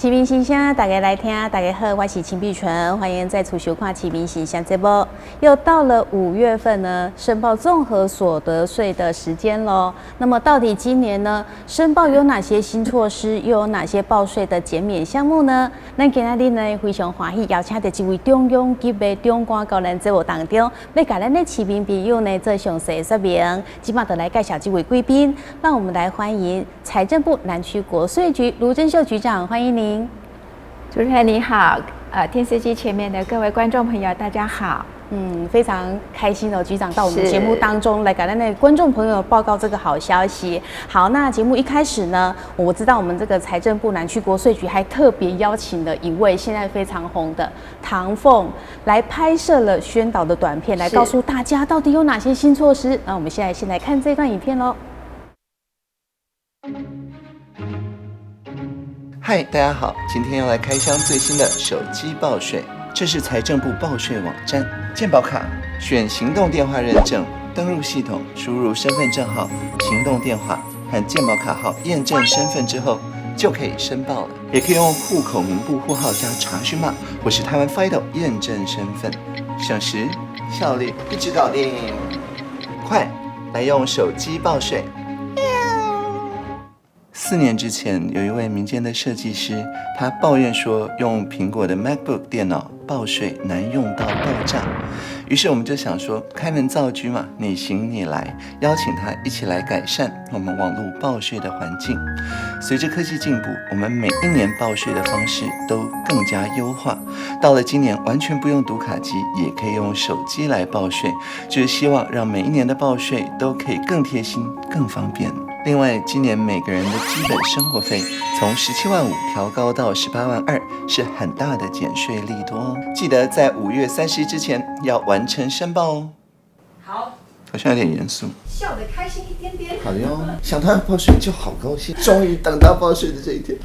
启明信箱，大家来听，大家好，我是秦碧纯，欢迎再次收看启明信箱节目。又到了5月份呢，申报综合所得税的时间喽。那么到底今年呢，申报有哪些新措施，又有哪些报税的减免项目呢？咱今仔日呢非常欢喜邀请到一位中央级的长官到咱节目当中，要甲咱的市民朋友呢做详细说明。今麦就来介绍这位贵宾，让我们来欢迎财政部南区国税局卢贞秀局长，欢迎您。主持人你好，电视机前面的各位观众朋友，大家好。非常开心哦，局长到我们节目当中来给咱的观众朋友报告这个好消息。好，那节目一开始呢，我知道我们这个财政部南区国税局还特别邀请了一位现在非常红的唐凤来拍摄了宣导的短片，来告诉大家到底有哪些新措施。那我们现在先来看这段影片喽。嗨，大家好，今天要来开箱最新的手机报税。这是财政部报税网站，健保卡选行动电话认证，登入系统，输入身份证号、行动电话和健保卡号验证身份之后，就可以申报了。也可以用户口名簿户号加查询码，或是台湾 FIDO 验证身份，省时效率，一直搞定。快来用手机报税。4年之前，有一位民间的设计师，他抱怨说用苹果的 MacBook 电脑报税难用到爆炸。于是我们就想说，开门造车嘛，你行你来，邀请他一起来改善我们网络报税的环境。随着科技进步，我们每一年报税的方式都更加优化。到了今年，完全不用读卡机，也可以用手机来报税，就是希望让每一年的报税都可以更贴心、更方便。另外，今年每个人的基本生活费从17.5万调高到18.2万，是很大的减税力度哦。记得在5月30日之前要完成申报哦。好，好像有点严肃，笑得开心一点点。好哟，想到要报税就好高兴，终于等到报税的这一天。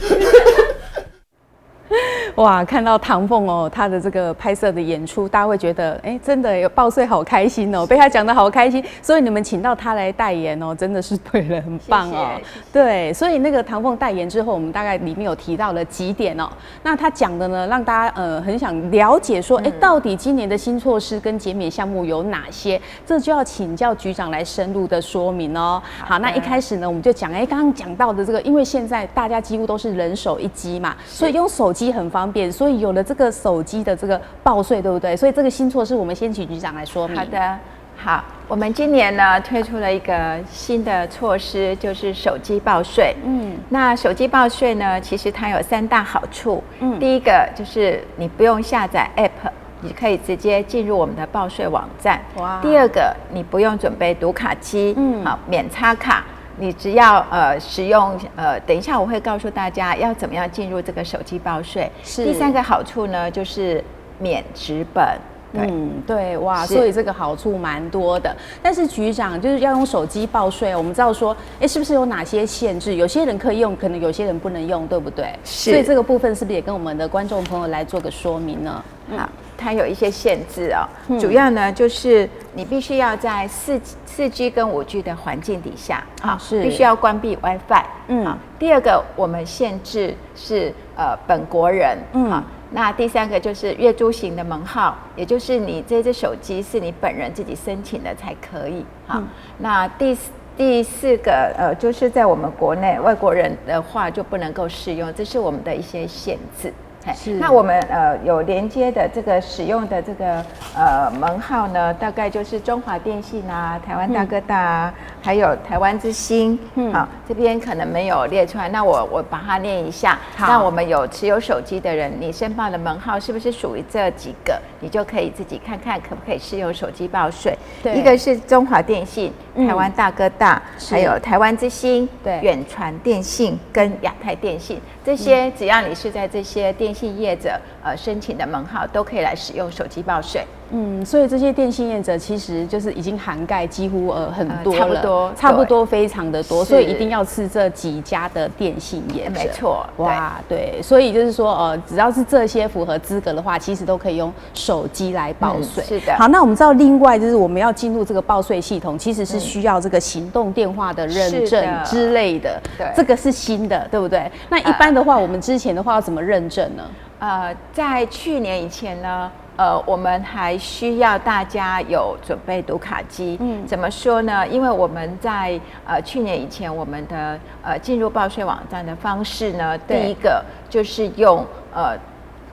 哇，看到唐凤哦，他的这个拍摄的演出，大家会觉得，真的有报税好开心哦，被他讲得好开心，所以你们请到他来代言哦，真的是对了，很棒哦。谢谢。对，所以那个唐凤代言之后，我们大概里面有提到了几点哦。那他讲的呢，让大家很想了解说，到底今年的新措施跟减免项目有哪些？这就要请教局长来深入的说明哦。好，那一开始呢，我们就讲，刚刚讲到的这个，因为现在大家几乎都是人手一机嘛，所以用手机很方便，所以有了这个手机的这个报税，对不对？所以这个新措施，我们先请局长来说明。好的，好，我们今年呢推出了一个新的措施，就是手机报税。那手机报税呢，其实它有3大好处。第一个就是你不用下载 App， 你可以直接进入我们的报税网站。哇！第二个，你不用准备读卡机，好，免插卡。你只要使用等一下我会告诉大家要怎么样进入这个手机报税。第3个好处呢，就是免纸本。对，哇，所以这个好处蛮多的。但是局长就是要用手机报税，我们知道说，是不是有哪些限制？有些人可以用，可能有些人不能用，对不对？是。所以这个部分是不是也跟我们的观众朋友来做个说明呢？好，它有一些限制哦。主要呢就是你必须要在4G 跟5G 的环境底下，是必须要关闭 WiFi。第二个，我们限制是本国人。那第3个就是月租型的门号，也就是你这只手机是你本人自己申请的才可以。那第4个就是在我们国内外国人的话就不能够适用，这是我们的一些限制。那我们有连接的这个使用的这个门号呢，大概就是中华电信啊、台湾大哥大啊，还有台湾之星。好，这边可能没有列出来，那我把它念一下。那我们有持有手机的人，你申报的门号是不是属于这几个？你就可以自己看看可不可以适用手机报税。一个是中华电信、台湾大哥大，还有台湾之星、远传电信跟亚太电信，这些只要你是在这些电信业者申请的门号，都可以来使用手机报税。所以这些电信业者其实就是已经涵盖几乎很多了，差不多非常的多，所以一定要吃这几家的电信业者。没错，哇，对，所以就是说只要是这些符合资格的话，其实都可以用手机来报税。是的。好，那我们知道另外就是我们要进入这个报税系统，其实是需要这个行动电话的认证之类的，对，这个是新的，对不对？那一般的话，我们之前的话要怎么认证呢？在去年以前呢，我们还需要大家有准备读卡机。怎么说呢？因为我们在去年以前，我们的进入报税网站的方式呢，第一个就是用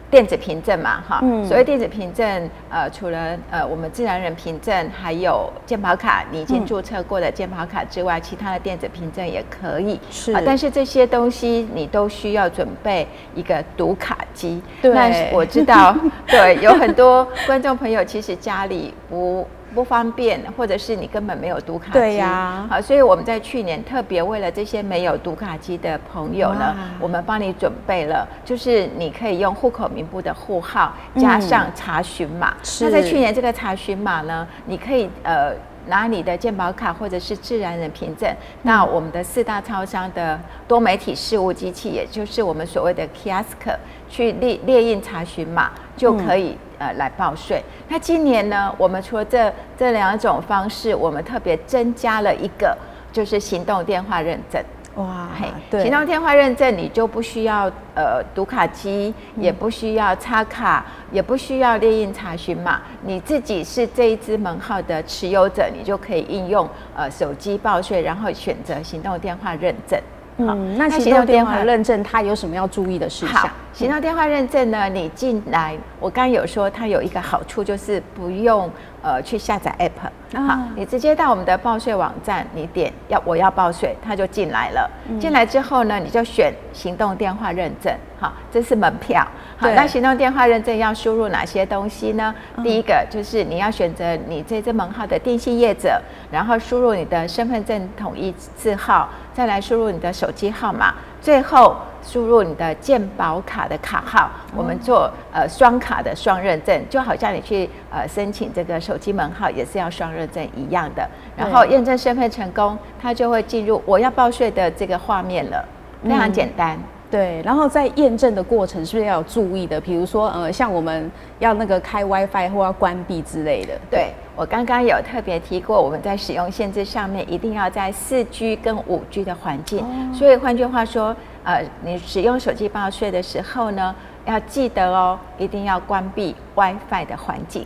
电子凭证嘛，哈，所谓电子凭证，除了我们自然人凭证，还有健保卡，你已经注册过的健保卡之外，其他的电子凭证也可以。是，但是这些东西你都需要准备一个读卡机。对，那我知道，对，有很多观众朋友其实家里不方便，或者是你根本没有读卡机。对呀，好，所以我们在去年特别为了这些没有读卡机的朋友呢，我们帮你准备了，就是你可以用户口名簿的户号加上查询码。那在去年这个查询码呢，你可以拿你的健保卡或者是自然人凭证到我们的4大超商的多媒体事务机器，也就是我们所谓的 kiosk 去列印查询码，就可以来报税。那今年呢，我们除了这2种方式，我们特别增加了一个，就是行动电话认证。哇，对，行动电话认证你就不需要读卡机，也不需要插卡，也不需要列印查询码，你自己是这一支门号的持有者，你就可以应用手机报税，然后选择行动电话认证。那行动电话认证它有什么要注意的事项？行动电话认证呢，你进来，我刚刚有说它有一个好处，就是不用去下载 app。好，你直接到我们的报税网站，你点我要报税，它就进来了。进来之后呢，你就选行动电话认证。好，这是门票。好，那行动电话认证要输入哪些东西呢？第一个就是你要选择你这支门号的电信业者，然后输入你的身份证统一字号，再来输入你的手机号码，最后输入你的健保卡的卡号。我们做双卡的双认证，就好像你去申请这个手机门号也是要双认证一样的。然后验证身份成功，它就会进入我要报税的这个画面了，非常简单。对，然后在验证的过程是不是要有注意的？比如说，像我们要那个开 WiFi 或要关闭之类的。对，我刚刚有特别提过，我们在使用限制上面一定要在4G 跟5G 的环境。所以换句话说，你使用手机报税的时候呢，要记得哦，一定要关闭 WiFi 的环境。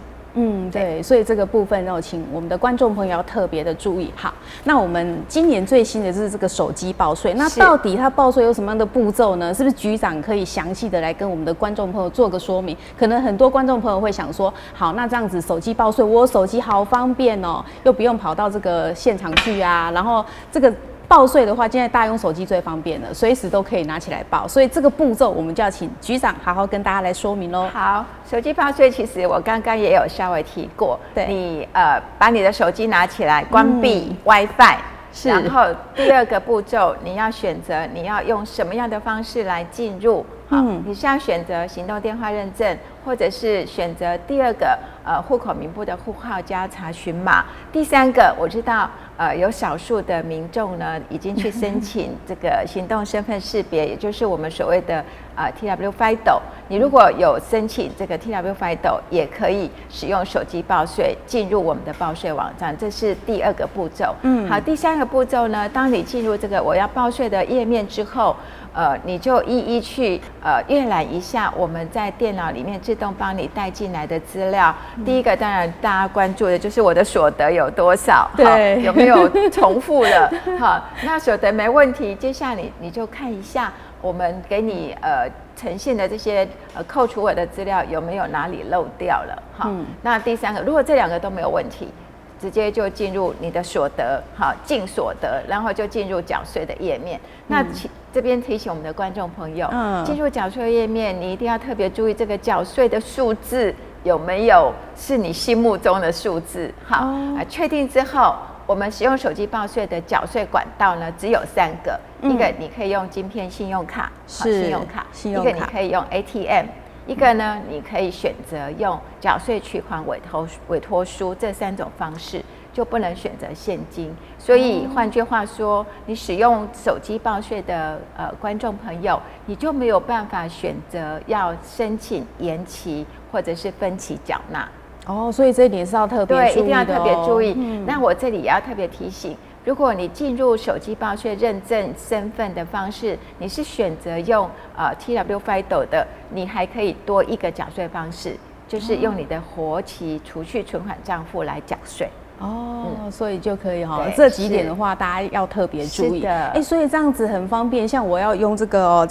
对，所以这个部分呢，请我们的观众朋友要特别的注意。好，那我们今年最新的就是这个手机报税，那到底它报税有什么样的步骤呢？是不是局长可以详细的来跟我们的观众朋友做个说明？可能很多观众朋友会想说，好，那这样子手机报税，我手机好方便哦，又不用跑到这个现场去啊，然后这个报税的话，现在大家用手机最方便了，随时都可以拿起来报，所以这个步骤我们就要请局长好好跟大家来说明喽。好，手机报税其实我刚刚也有稍微提过，对，你把你的手机拿起来，关闭 WiFi，然后第二个步骤你要选择你要用什么样的方式来进入。你是要选择行动电话认证，或者是选择第二个户口名簿的户号加查询码。第三个，我知道有少数的民众呢已经去申请这个行动身份识别，也就是我们所谓的TW FIDO。你如果有申请这个 TW FIDO， 也可以使用手机报税进入我们的报税网站，这是第二个步骤。好，第三个步骤呢，当你进入这个我要报税的页面之后，你就一一去阅览一下我们在电脑里面自动帮你带进来的资料。第一个当然大家关注的就是我的所得有多少，对，有没有重复的。好，那所得没问题，接下来你就看一下我们给你呈现的这些扣除额的资料有没有哪里漏掉了。好，那第三个，如果这两个都没有问题，直接就进入你的所得，好，净所得，然后就进入缴税的页面。那这边提醒我们的观众朋友，进入缴税页面，你一定要特别注意这个缴税的数字有没有是你心目中的数字。好，确定之后，我们使用手机报税的缴税管道呢，只有3个，一个你可以用晶片信用卡，信用卡，一个你可以用 ATM。一个呢，你可以选择用缴税、取款、委托书这3种方式，就不能选择现金。所以换句话说，你使用手机报税的观众朋友，你就没有办法选择要申请延期或者是分期缴纳。哦，所以这一点是要特别注意的，对，一定要特别注意。那我这里也要特别提醒，如果你进入手机报税认证身份的方式，你是选择用TW FIDO 的，你还可以多一个缴税方式，就是用你的活期储蓄存款账户来缴税。所以就可以这几点的话，大家要特别注意。所以这样子很方便。像我要用这个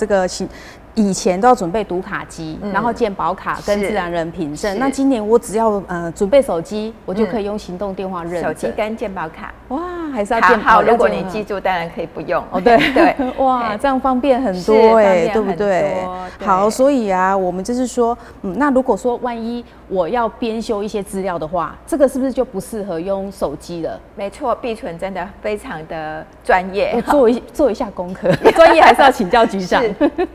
以前都要准备读卡机，然后健保卡跟自然人凭证。那今年我只要准备手机，我就可以用行动电话认证。手机跟健保卡，哇，还是要健保。如果你记住，当然可以不用。对，哇，这样方便很多对不对？好，所以啊，我们就是说，那如果说万一我要编修一些资料的话，这个是不是就不适合用手机了？没错，碧纯真的非常的专业，我做一下功课，专业还是要请教局长。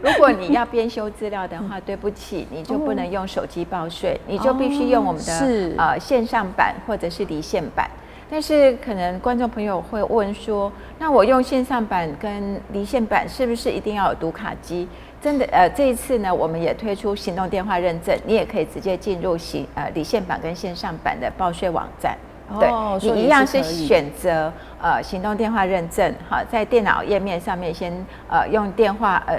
如果你要编修资料的话，对不起，你就不能用手机报税，你就必须用我们的线上版或者是离线版。但是可能观众朋友会问说，那我用线上版跟离线版是不是一定要有读卡机？真的，这一次呢，我们也推出行动电话认证，你也可以直接进入离线版跟线上版的报税网站。对，你一样是选择行动电话认证，好，在电脑页面上面先用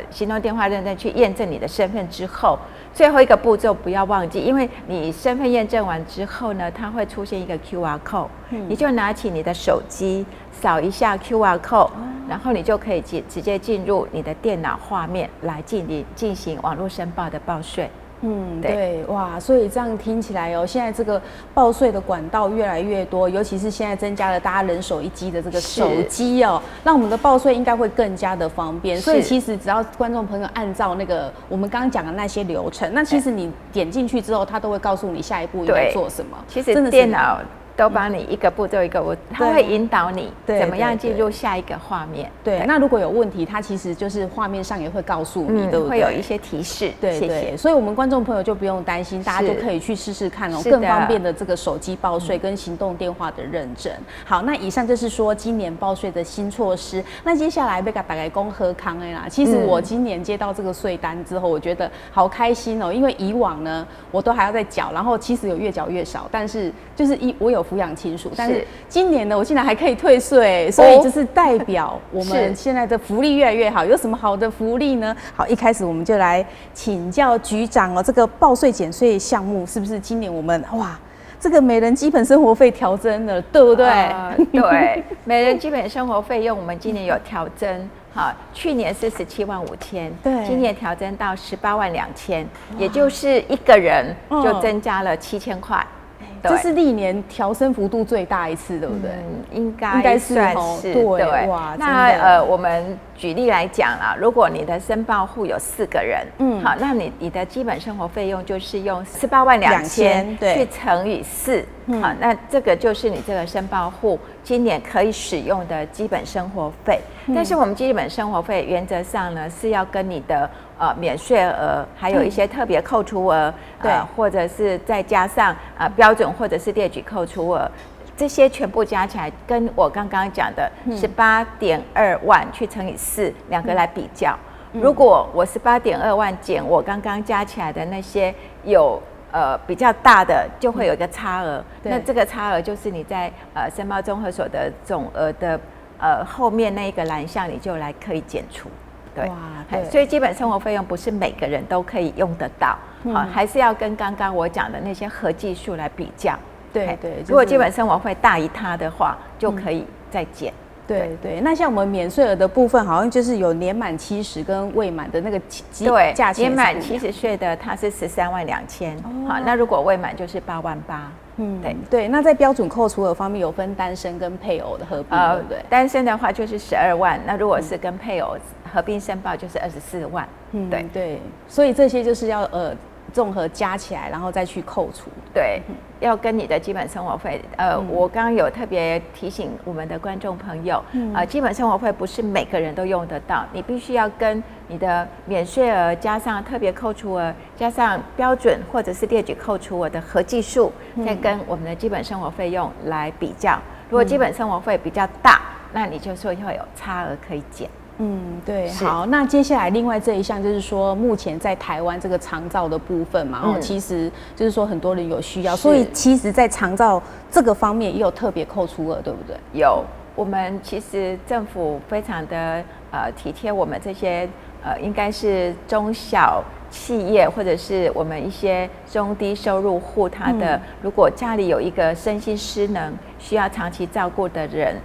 行动电话认证去验证你的身份之后，最后一个步骤不要忘记，因为你身份验证完之后呢，它会出现一个 QR code，你就拿起你的手机扫一下 QR code，然后你就可以直接进入你的电脑画面来进行网络申报的报税。对，哇，所以这样听起来现在这个报税的管道越来越多，尤其是现在增加了大家人手一机的这个手机让我们的报税应该会更加的方便。所以其实只要观众朋友按照那个我们刚刚讲的那些流程，那其实你点进去之后，它都会告诉你下一步应该做什么。其实电脑都帮你一个步骤一个步骤，它会引导你怎么样进入下一个画面。对，那如果有问题，它其实就是画面上也会告诉你，对不对？会有一些提示。对，所以我们观众朋友就不用担心，大家就可以去试试看更方便的这个手机报税跟行动电话的认证。好，那以上就是说今年报税的新措施。那接下来被大概讲贺康的啦。其实我今年接到这个税单之后，我觉得好开心因为以往呢，我都还要再缴，然后其实有越缴越少，但是就是我有抚养亲属，但是今年呢，我竟然还可以退税，所以就是代表我们现在的福利越来越好。有什么好的福利呢？好，一开始我们就来请教局长这个报税减税项目是不是今年我们这个每人基本生活费调增了，对不对？对，每人基本生活费用我们今年有调增。好，去年是17万5千，对，今年调增到18万2千，也就是一个人就增加了7000块。这是历年调升幅度最大一次，对不对？应该算是对。哇，那我们举例来讲啦，如果你的申报户有4个人，好，那你的基本生活费用就是用18万2千去乘以4，好，那这个就是你这个申报户今年可以使用的基本生活费。但是我们基本生活费原则上呢是要跟你的免税额，还有一些特别扣除额，或者是再加上标准或者是列举扣除额，这些全部加起来，跟我刚刚讲的18.2万去乘以4，两个来比较。如果我18.2万减我刚刚加起来的那些有比较大的，就会有一个差额。那这个差额就是你在申报综合所得总额的后面那一个栏项，你就来可以减除。对，所以基本生活费用不是每个人都可以用得到，还是要跟刚刚我讲的那些合计数来比较。对，如果基本生活费大于它的话，就可以再减。对，那像我们免税额的部分，好像就是有年满70跟未满的那个价钱。年满70岁的它是13万2千，好，那如果未满就是8万8。对。那在标准扣除额方面有分单身跟配偶的合并，对不对？单身的话就是12万，那如果是跟配偶合并申报就是24万。对，所以这些就是要综合加起来，然后再去扣除。对，要跟你的基本生活费。我刚刚有特别提醒我们的观众朋友，基本生活费不是每个人都用得到，你必须要跟你的免税额加上特别扣除额，加上标准或者是列举扣除额的合计数，再跟我们的基本生活费用来比较。如果基本生活费比较大，那你就说会有差额可以减。对，好，那接下来另外这一项就是说，目前在台湾这个长照的部分嘛，其实就是说很多人有需要，所以其实在长照这个方面也有特别扣除额，对不对？有，我们其实政府非常的体贴我们这些应该是中小企业或者是我们一些中低收入户，他的如果家里有一个身心失能需要长期照顾的人，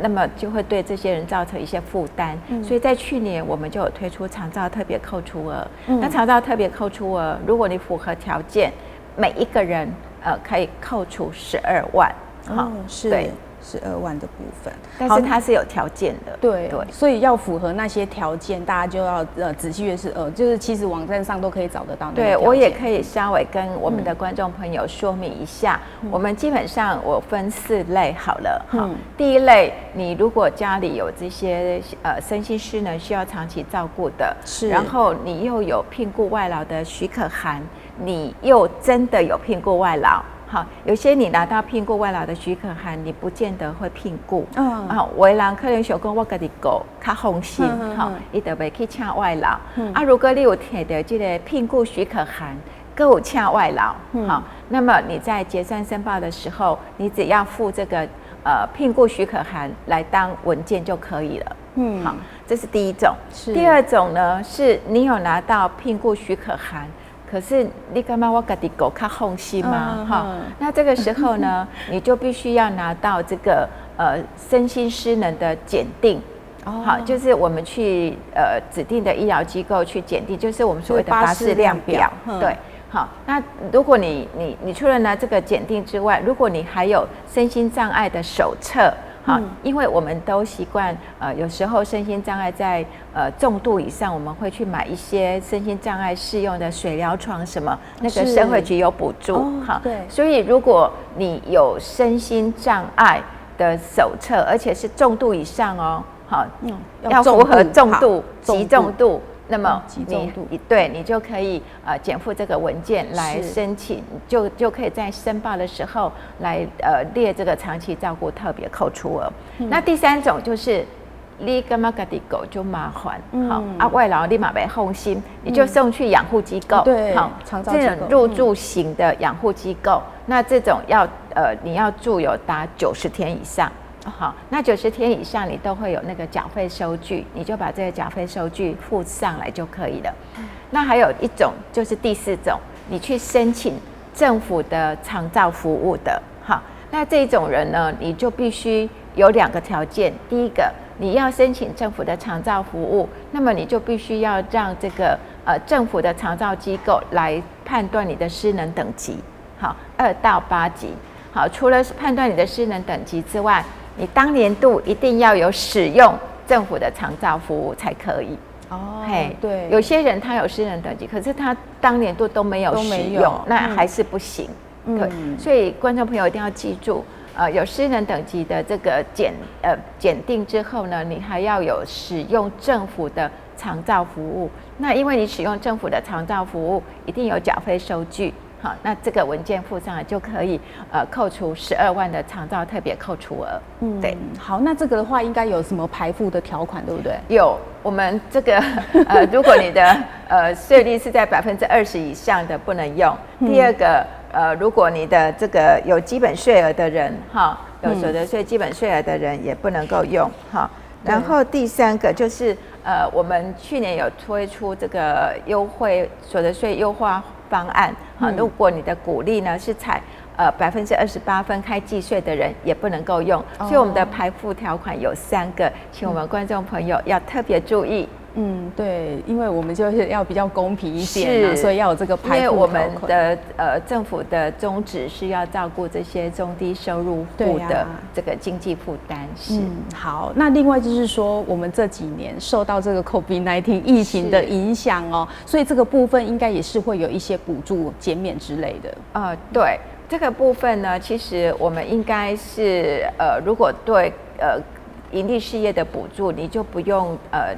那么就会对这些人造成一些负担，所以在去年我们就有推出长照特别扣除额。那长照特别扣除额，如果你符合条件，每一个人可以扣除12万。是。对，12万的部分，但是它是有条件的，对，所以要符合那些条件，大家就要仔细就是其实网站上都可以找得到那个条件。对，我也可以稍微跟我们的观众朋友说明一下，我们基本上我分4类好了。第一类，你如果家里有这些身心失能需要长期照顾的，然后你又有聘雇外劳的许可函，你又真的有聘雇外劳。好，有些你拿到聘雇外劳的许可函，你不见得会聘雇。有的人可能想讲我自己顾较放心，伊就袂去请外劳。如果你有摕到这个聘雇许可函，各有请外劳，那么你在结算申报的时候，你只要附这个聘雇许可函来当文件就可以了。好，这是第一种。第二种呢，是你有拿到聘雇许可函。可是你干嘛我自己狗较放心吗？那这个时候呢，你就必须要拿到这个身心失能的检定。好，就是我们去指定的医疗机构去检定，就是我们所谓的巴氏量表。对，好，那如果你除了拿这个检定之外，如果你还有身心障碍的手册。因为我们都习惯，有时候身心障碍在重度以上，我们会去买一些身心障碍适用的水疗床什么，那个社会局有补助。对，所以如果你有身心障碍的手册，而且是重度以上哦，要符合重度、极重度。那么你就可以减负这个文件来申请，就可以在申报的时候来列这个长期照顾特别扣除额。那第3种就是你干嘛自己狗就麻烦，外劳你嘛没放心，你就送去养护机构，好，这种入住型的养护机构，那这种你要住有达90天以上。好，那90天以上你都会有那个缴费收据，你就把这个缴费收据附上来就可以了。那还有一种就是第4种，你去申请政府的长照服务的。好，那这种人呢，你就必须有2个条件。第一个，你要申请政府的长照服务，那么你就必须要让这个政府的长照机构来判断你的失能等级。好，2到8级。好，除了判断你的失能等级之外，你当年度一定要有使用政府的长照服务才可以。对，有些人他有失能等级，可是他当年度都没有使用，那还是不行。对，所以观众朋友一定要记住，有失能等级的这个检定之后呢，你还要有使用政府的长照服务。那因为你使用政府的长照服务，一定有缴费收据。好，那这个文件附上来就可以扣除12万的长照特别扣除额。对。好，那这个的话应该有什么排付的条款，对不对？有，我们这个如果你的税率是在20%以上的不能用。第二个如果你的这个有基本税额的人，有所得税基本税额的人也不能够用。然后第3个就是我们去年有推出这个优惠所得税优化方案。如果你的股利呢是采28%分开计税的人也不能够用，所以我们的排付条款有3个，请我们观众朋友要特别注意。对，因为我们就是要比较公平一点所以要有这个排付条款。因为我们的政府的宗旨是要照顾这些中低收入户的这个经济负担。好，那另外就是说，我们这几年受到这个 COVID-19 疫情的影响所以这个部分应该也是会有一些补助减免之类的。对，这个部分呢，其实我们应该是如果对盈利事业的补助，你就不用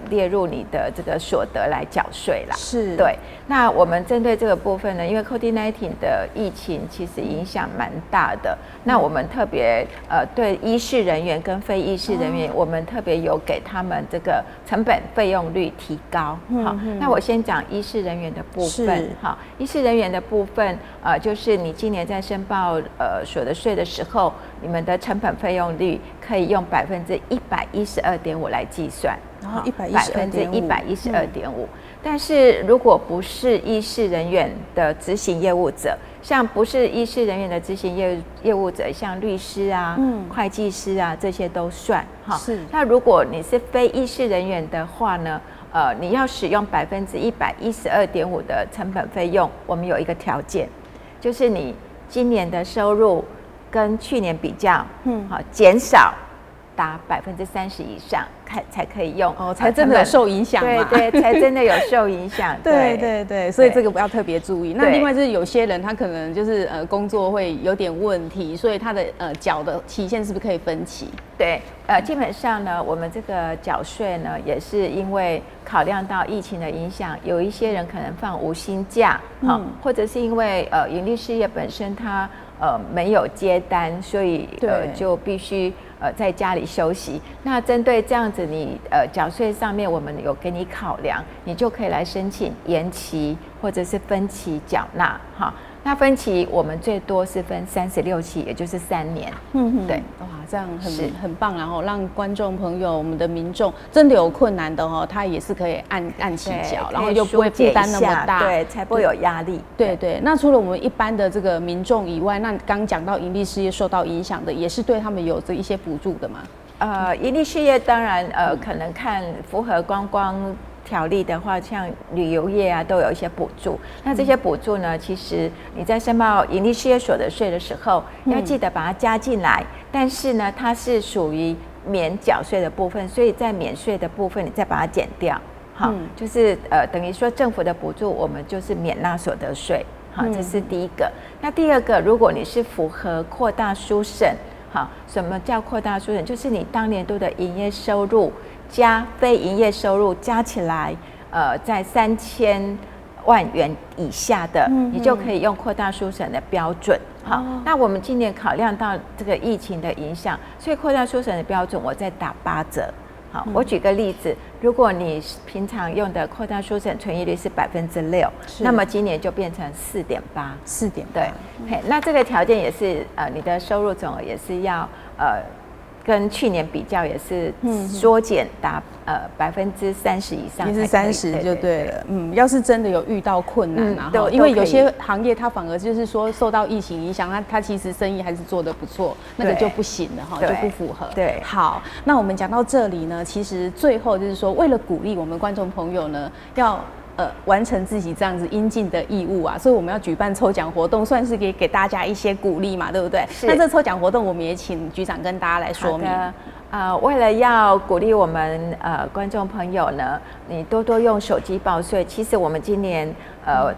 列入你的这个所得来缴税啦。是，对。那我们针对这个部分呢，因为 COVID-19 的疫情其实影响蛮大的，那我们特别对医事人员跟非医事人员，我们特别有给他们这个成本费用率提高。好，那我先讲医事人员的部分。好，医事人员的部分就是你今年在申报所得税的时候，你们的成本费用率可以用112.5%来计算，然后112.5%，但是如果不是医事人员的执行业务者，像不是医事人员的执行业务者，像律师啊、会计师啊，这些都算哈。是。那如果你是非医事人员的话呢，你要使用112.5%的成本费用，我们有一个条件，就是你今年的收入跟去年比较，减少达30%以上，才可以用才真的有受影响嘛？对，才真的有受影响。对，所以这个不要特别注意。那另外就是有些人他可能就是工作会有点问题，所以他的缴的期限是不是可以分期？对，基本上呢，我们这个缴税呢，也是因为考量到疫情的影响，有一些人可能放无薪假，或者是因为盈利事业本身它没有接单，所以就必须在家里休息。那针对这样子你缴税上面我们有给你考量，你就可以来申请延期或者是分期缴纳哈。那分期我们最多是分36期，也就是3年。对，哇，这样很棒，然后让观众朋友、我们的民众真的有困难的他也是可以按期缴，然后又不会负担那么大，对，才不会有压力。对。那除了我们一般的这个民众以外，那刚讲到盈利事业受到影响的，也是对他们有这一些补助的吗？盈利事业当然可能看符合观光条例的话，像旅游业啊，都有一些补助。那这些补助呢，其实你在申报盈利事业所得税的时候，要记得把它加进来。但是呢，它是属于免缴税的部分，所以在免税的部分，你再把它减掉。好，就是等于说政府的补助，我们就是免纳所得税。好，这是第一个。那第二个，如果你是符合扩大书审，好，什么叫扩大书审？就是你当年度的营业收入加非营业收入加起来，在3000万元以下的，你就可以用扩大书审的标准。好，那我们今年考量到这个疫情的影响，所以扩大书审的标准我再打8折。好，我举个例子，如果你平常用的扩大书审存益率是6%，那么今年就变成4.8%。对，那这个条件也是你的收入总额也是要跟去年比较也是缩减达30%以上，也是30%就对了。要是真的有遇到困难因为有些行业它反而就是说受到疫情影响，它其实生意还是做得不错，那个就不行了就不符合。对，好，那我们讲到这里呢，其实最后就是说，为了鼓励我们观众朋友呢，要完成自己这样子应尽的义务所以我们要举办抽奖活动，算是给大家一些鼓励嘛，对不对？那这抽奖活动，我们也请局长跟大家来说明。为了要鼓励我们观众朋友呢，你多多用手机报税。其实我们今年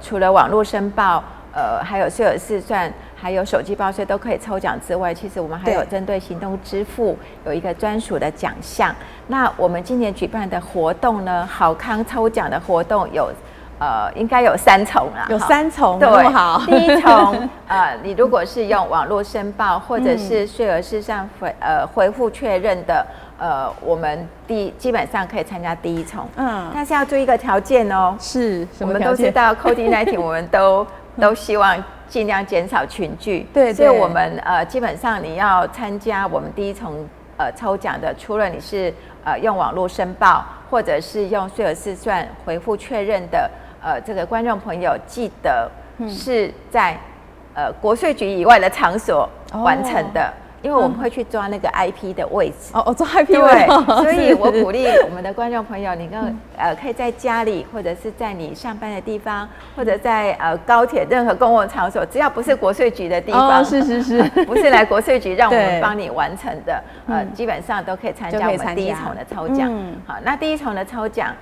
除了网络申报，还有税额试算，还有手机报税都可以抽奖之外，其实我们还有针对行动支付有一个专属的奖项。那我们今年举办的活动呢，好康抽奖的活动有应该有3重啦，有3重，对，那么好。第一重，你如果是用网络申报或者是税额试算回复确认的，我们基本上可以参加第一重，但是要注意一个条件哦，是什么条件？我们都知道 COVID-19 我们都希望尽量减少群聚，对，所以我们基本上你要参加我们第一重抽奖的，除了你是用网络申报或者是用税额试算回复确认的。这个观众朋友记得是在国税局以外的场所完成的，因为我们会去抓那个 IP 的位置。抓 IP 位置。对，所以我鼓励我们的观众朋友，你可以在家里，或者是在你上班的地方，或者在高铁任何公共场所，只要不是国税局的地方，是，不是来国税局让我们帮你完成的，基本上都可以参加我们第一重的抽奖。好，那第一重的抽奖，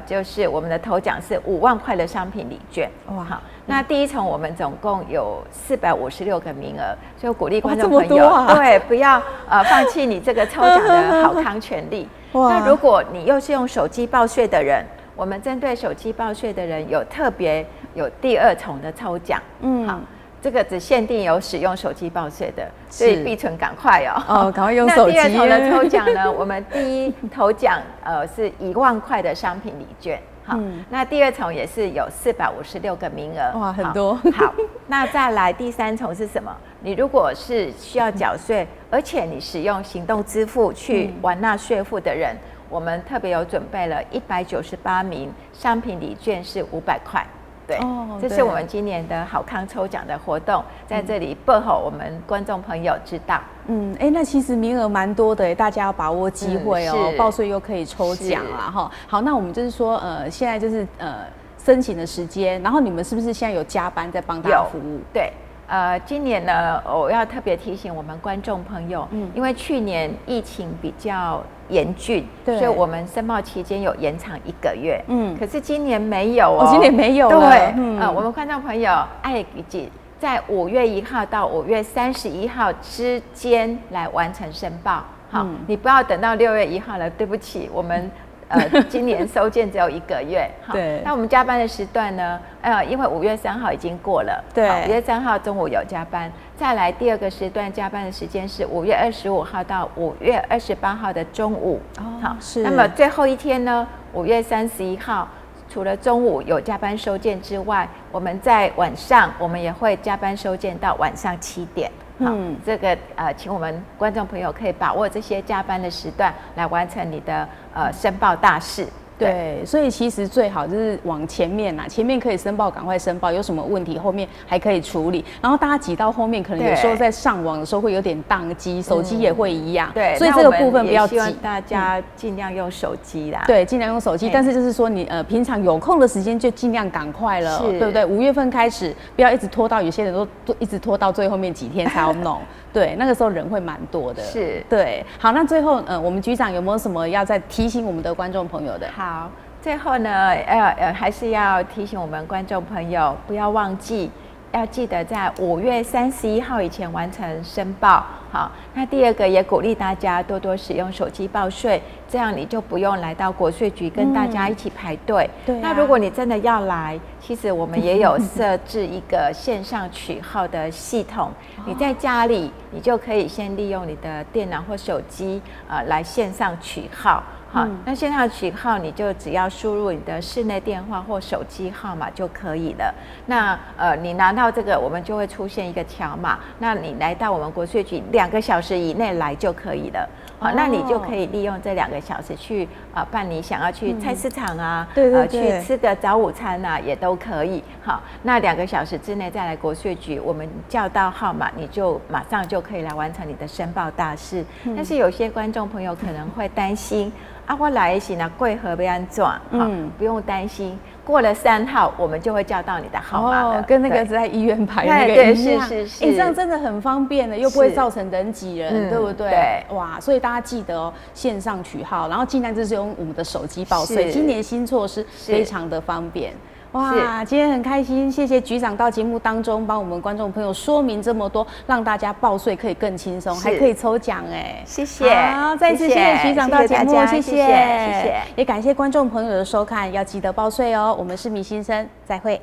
就是我们的头奖是5万块的商品礼券。哇，好，那第一重我们总共有456个名额，所以鼓励观众朋友，对，不要放弃你这个抽奖的好康权利。那如果你又是用手机报税的人，我们针对手机报税的人特别有第2重的抽奖。好，这个只限定有使用手机报税的，所以必存赶快哦。赶快用手机。那第2重的抽奖呢？我们第一头奖是1万块的商品礼券。好，那第2重也是有456个名额。哇，很多。好，那再来第3重是什么？你如果是需要缴税，而且你使用行动支付去完纳税负的人，我们特别有准备了198名商品礼券是500块。对，这是我们今年的好康抽奖的活动，在这里报给我们观众朋友知道。那其实名额蛮多的，大家要把握机会哦，报税又可以抽奖啦哈。好，那我们就是说，现在就是申请的时间，然后你们是不是现在有加班在帮大家服务？对。今年呢，我要特别提醒我们观众朋友，因为去年疫情比较严峻，所以我们申报期间有延长1个月。可是今年没有哦，今年没有了。对，我们观众朋友爱记在5月1号到5月31号之间来完成申报。好，你不要等到6月1号了，对不起，我们。今年收件只有1个月。对。那我们加班的时段呢？因为5月3号已经过了。对。5月3号中午有加班，再来第2个时段加班的时间是5月25号到5月28号的中午。好，是。那么最后一天呢？5月31号，除了中午有加班收件之外，我们在晚上我们也会加班收件到晚上7点。这个请我们观众朋友可以把握这些加班的时段来完成你的申报大事。对，所以其实最好就是往前面啦，前面可以申报，赶快申报，有什么问题后面还可以处理。然后大家挤到后面，可能有时候在上网的时候会有点宕机，手机也会一样。对，所以这个部分不要挤。希望大家尽量用手机啦。对，尽量用手机。但是就是说你平常有空的时间就尽量赶快了，对不对？5月份开始，不要一直拖到，有些人都一直拖到最后面几天才要弄。对，那个时候人会蛮多的。是，对。好，那最后我们局长有没有什么要再提醒我们的观众朋友的？好，最后呢，还是要提醒我们观众朋友，不要忘记，要记得在5月31号以前完成申报。好，那第2个也鼓励大家多多使用手机报税，这样你就不用来到国税局跟大家一起排队。对。那如果你真的要来，其实我们也有设置一个线上取号的系统，你在家里你就可以先利用你的电脑或手机来线上取号。好，那线上取号你就只要输入你的室内电话或手机号码就可以了。那你拿到这个，我们就会出现一个条码，那你来到我们国税局2个小时以内来就可以了。好，那你就可以利用这2个小时去办你想要去菜市场啊，去吃个早午餐啊，也都可以。好，那2个小时之内再来国税局，我们叫到号码，你就马上就可以来完成你的申报大事。但是有些观众朋友可能会担心。我来的时候过河要安怎？不用担心，过了3号我们就会叫到你的号码了。跟那个在医院排那个一样。是。这样真的很方便的，又不会造成人挤人，对不对？对。哇，所以大家记得哦，线上取号，然后尽量就是用我们的手机报税。今年新措施非常的方便。哇，今天很开心，谢谢局长到节目当中帮我们观众朋友说明这么多，让大家报税可以更轻松，还可以抽奖哎，谢谢。好，再次谢谢局长到节目，谢谢，也感谢观众朋友的收看，要记得报税哦。我们是米先生，再会。